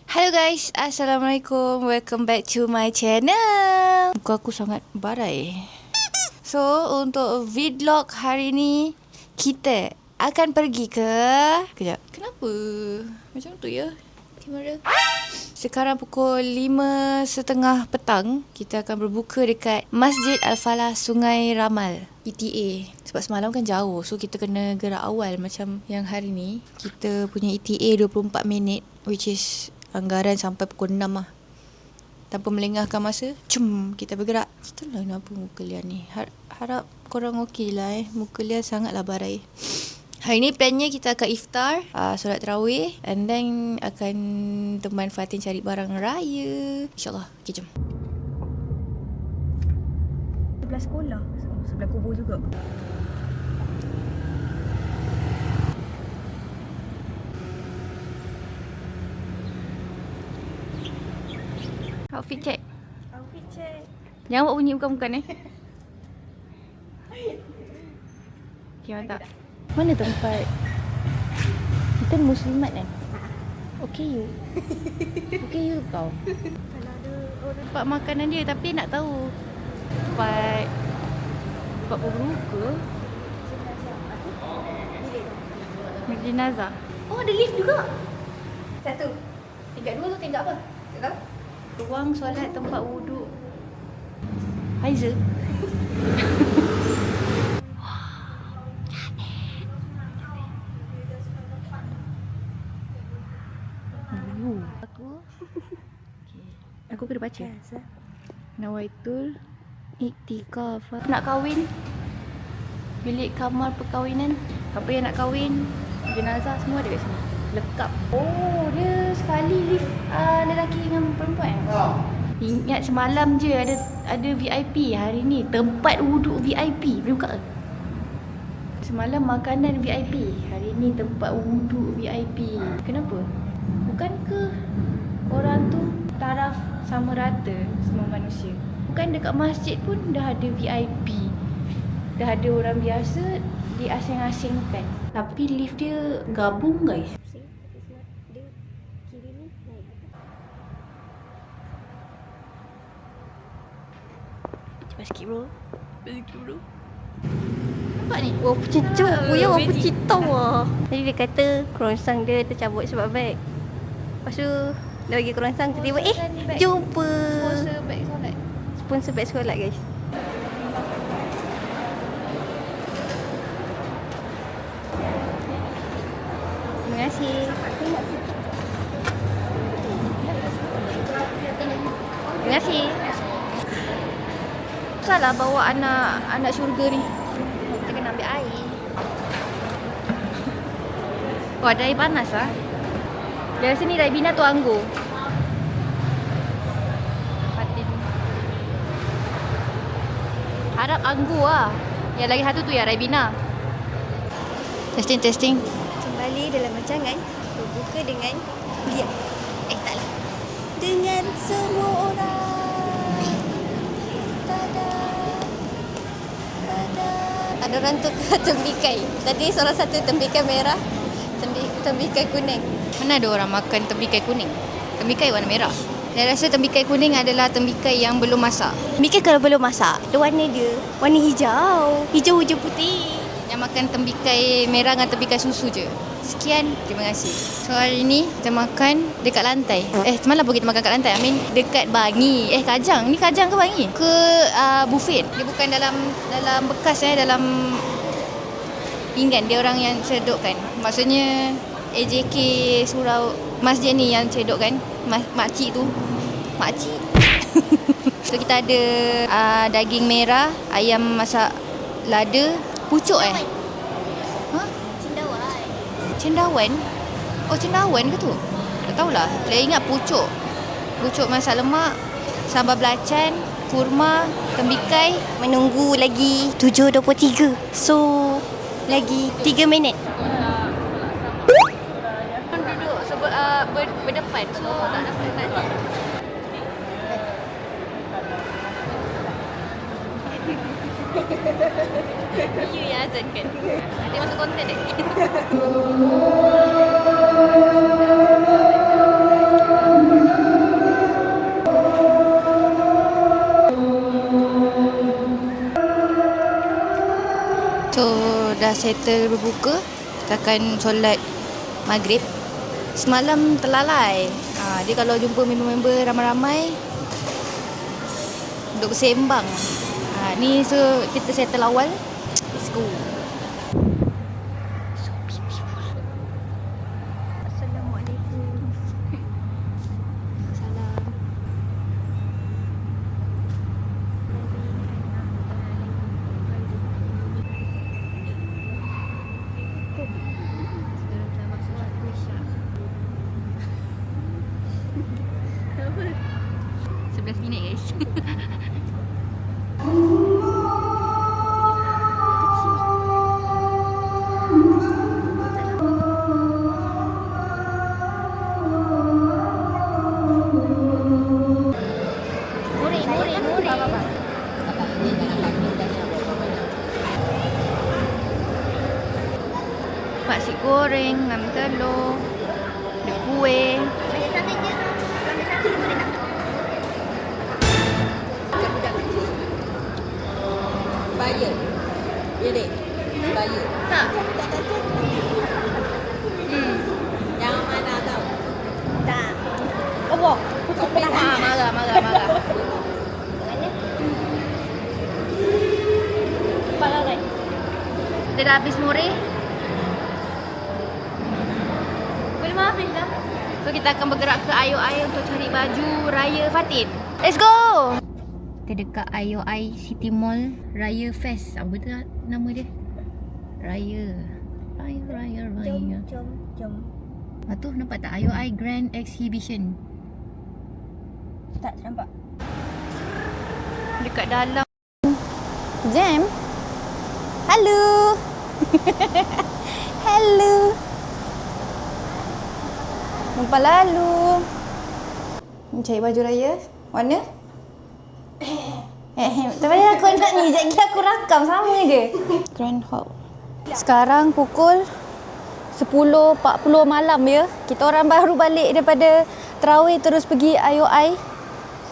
Hello guys, Assalamualaikum. Welcome back to my channel. Muka aku sangat barai. So, untuk vlog hari ni, kita akan pergi ke... Kejap, kenapa? Macam tu ya kamera. Sekarang pukul 5.30 petang. Kita akan berbuka dekat Masjid Al-Falah Sungai Ramal, ETA. Sebab semalam kan jauh, so kita kena gerak awal. Macam yang hari ni, kita punya ETA 24 minit, which is anggaran sampai pukul 6 lah. Tanpa melengahkan masa, kita bergerak. Setelah kenapa muka Lian ni. Harap korang okey lah Muka Lian sangatlah barai. Hari ni plannya kita akan iftar, solat tarawih, and then akan teman Fatin cari barang raya. InsyaAllah. Okay, jom. Sebelah sekolah, sebelah kubur juga. Outfit check. Outfit check. Jangan buat bunyi bukan-bukan Okay, mantap. Mana tempat? Kita muslimat kan? Okay you. Okay you kau. Kalau ada orang Tempat makanan dia, tapi nak tahu tempat berbuka. bilik Jenazah. Oh, ada lift juga. Satu. Tingkat dua tu tingkat apa? Tak tahu. Ruang solat, tempat wuduk. Haiza. Aku kena baca. Nawaitul iktikaf. Nak kahwin, bilik kamar perkahwinan. Apa yang nak kahwin, jenazah, semua ada kat sini. Lekap. Oh, dia sekali lift lelaki dengan perempuan. Ingat semalam je ada VIP. Hari ni tempat wuduk VIP. Boleh buka ke? Semalam makanan VIP. Hari ni tempat wuduk VIP. Kenapa? Bukankah orang tu taraf sama rata semua manusia? Bukan dekat masjid pun dah ada VIP. Dah ada orang biasa diasing-asingkan. Tapi lift dia gabung guys. Dia kiri ni naik atas. Cepat sikit bro. Nampak ni? Wah, cucuk punya apa cerita wah. Tadi dia kata croissant dia tercabut sebab beg. Lepas tu dia bagi croissant, tiba-tiba jumpa Sponsor beg solat. sponsor beg solat guys. Terima kasih. Terima kasih. Salah bawa anak syurga ni. Kita kena ambil air. Oh, ada air panas lah. Dari sini Raibina tu anggur. Fatin. Harap anggur lah. Yang lagi satu tu ya Raibina. Testing. Kembali dalam rancangan berbuka dengan dia. Taklah. Dengan semua orang. Tada. Ada orang tukar tembikai. Tadi salah satu tembikai merah, tembikai kuning. Mana ada orang makan tembikai kuning? Tembikai warna merah. Saya rasa tembikai kuning adalah tembikai yang belum masak. Tembikai kalau belum masak, warna dia warna hijau. Hijau putih. Yang makan tembikai merah dengan tembikai susu je. Sekian, terima kasih. So hari ni kita makan dekat lantai. Semalam pun kita makan kat lantai. I mean dekat Bangi. Kajang. Ni Kajang ke Bangi? Ke buffet. Dia bukan dalam bekas dalam pinggan. Dia orang yang cedokkan. Maksudnya AJK surau masjid ni yang cedokkan. Makcik tu. Makcik. So kita ada daging merah, ayam masak lada, pucuk Cendawan? Oh, cendawan ke tu? Tak tahulah. Saya ingat pucuk. Pucuk masak lemak, sambal belacan, kurma, tembikai. Menunggu lagi 7.23. So, lagi 3 minit. Duduk berdepan. So, tak dapat nak. You yang azan kan? Nanti masuk konten dah settle berbuka. Kita akan solat maghrib. Semalam terlalai. Dia kalau jumpa member-member ramai-ramai untuk bersembang. Ni so kita settle awal. Let's go. So beautiful. Assalamualaikum. Salam. Apa? 11 minit guys. Nasi goreng, nam telur, ada kuih. Banyak santai je. Banyak santai je boleh tak? Bayar. Ya dek. Bayar. Tak. Yang mana tahu? Tak. Oh, Marah. Kepala kan? Dia dah habis murih. Boleh habis dah. So kita akan bergerak ke IOI untuk cari baju Raya Fatin. Let's go! Kita dekat IOI City Mall Raya Fest. Apa tu nama dia? Raya. Jom. Lepas tu nampak tak? IOI Grand Exhibition. Tak nampak. Dekat dalam. Jam. Halo. Hello. Jumpa lalu. Cari baju raya. Warna? Tak payah aku nak ni. Sekejap lagi aku rakam sama je. Grand Hall. Sekarang pukul 10.40 malam ya. Kita orang baru balik daripada terawih terus pergi IOI.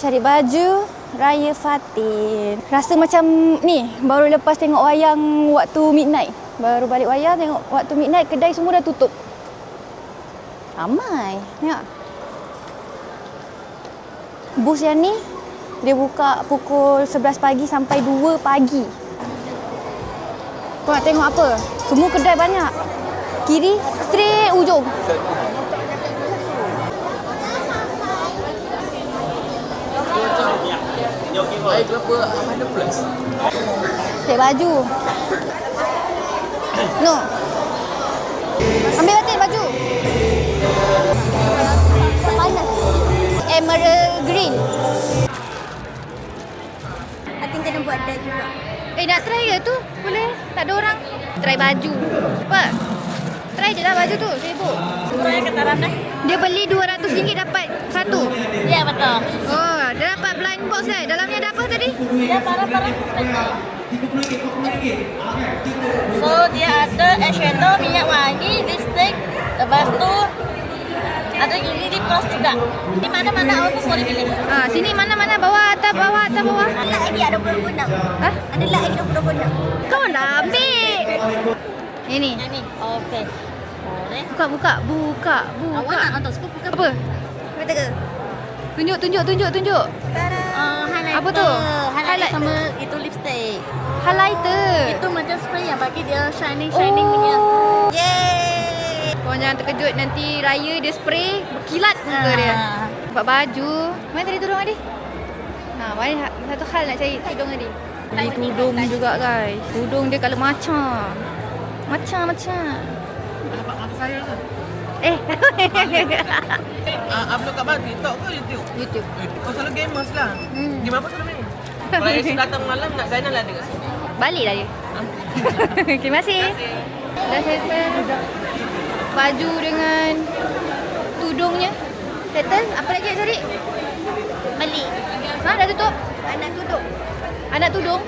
Cari baju Raya Fatin. Rasa macam ni, baru lepas tengok wayang waktu midnight. Baru balik wayang tengok waktu midnight, kedai semua dah tutup. Ramai. Tengok. Bus yang ni dia buka pukul 11 pagi sampai 2 pagi. Kau nak tengok apa? Semua kedai banyak. Kiri, straight ujung. Air kelapa ada plus. Cek baju. No. Ambil batin baju. Panas. Emerald green. I think kena buat dah juga. Nak try ke tu? Boleh? Tak ada orang? Try baju. Cepat. Try je lah baju tu. Sibuk. Saya kata Rana. Dia beli RM200 dapat satu. Ya betul. Oh, dia dapat blind box kan? Dalamnya ada apa tadi? Ya barang-barang spesial. So dia ada eyeshadow, minyak wangi, lipstick, lepas tu ada ini lip gloss juga. Ini mana-mana awak pun boleh pilih. Sini mana-mana bawah atas bawah. Ada lagi ada berguna. Hah? Ada lagi ada berguna. Kau dah ambil. Ini. Yang ni. Okey. Boleh. Buka. Awak nak nonton sebab bukan Apa? Kata ke? Tunjuk. Highlighter. Apa tu? Highlighter sama itu lipstick. Highlighter. Itu macam spray yang bagi dia shining punya. Yeay. Korang jangan terkejut nanti Raya dia spray berkilat muka dia. Buat baju. Mana tadi tudung tadi? Mana satu hal nak cari tudung tadi. Beli tudung juga guys. Tudung dia colour macam. Dapat mata saya ke? Upload kat mana? TikTok ke YouTube? YouTube. Kau selalu gamers lah. Game apa selalu main? Kalau esok datang malam nak Zainal ada kat sini. Balik lah dia. Terima kasih. Dah settle. Baju dengan tudungnya. Settle. Apa lagi nak cari? Balik. Dah tutup? Anak tudung?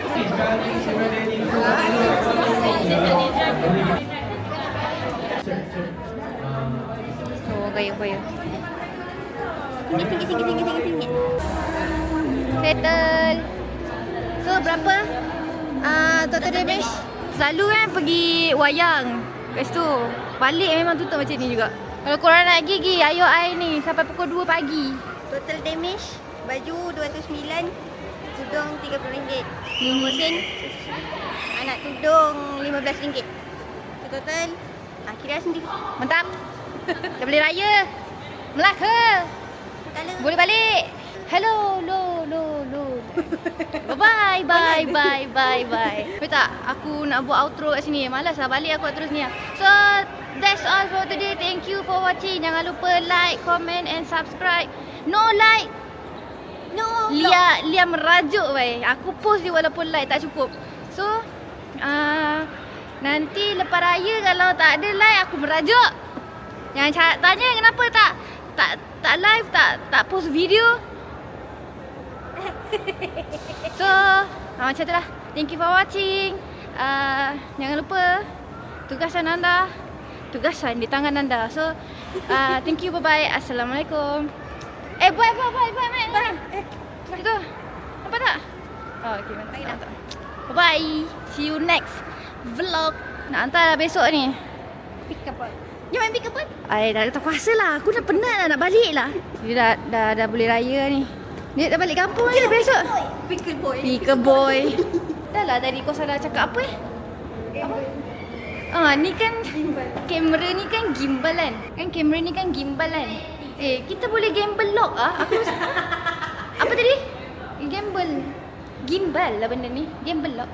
Oh, gaya. Tinggi. Settle. So, berapa? Total damage? Selalu kan pergi wayang. Lepas tu balik memang tutup macam ni juga. Kalau korang nak pergi, ayo I ni sampai pukul 2 pagi. Total damage, baju 209, tudung RM30. Mesin, anak tudung RM15. Total, kira sendiri. Mantap. Dah boleh raya. Melaka. Kala. Boleh balik. Hello, bye bye. Betul tak? Aku nak buat outro kat sini. Malas lah balik aku outro sini. So, that's all for today. Thank you for watching. Jangan lupa like, comment and subscribe. No like. No. Lia merajuk baik. Aku post je walaupun like tak cukup. So, nanti lepas raya kalau tak ada like aku merajuk. Jangan tanya kenapa tak live, tak post video. So, macam tu lah. Thank you for watching. Jangan lupa tugasan anda, tugasan di tangan anda. So, thank you, bye-bye. Assalamualaikum. Bye. Itu. Nampak tak? Oh, okay. Mantap. Bye-bye. See you next vlog. Nak hantar dah besok ni. Pick up. You main pick up kan? Dah tak kuasa lah. Aku dah penat lah nak balik lah. Dia dah boleh raya ni. Dia dah balik kampung ni besok. Pickle boy. Pickle boy. Dah lah tadi kau salah cakap apa Apa? Ni kan kamera ni kan gimbal kan? Kamera ni kan gimbal kan? Kita boleh gimbal lock Aku apa tadi? Gimbal lah benda ni. Gimbal lock.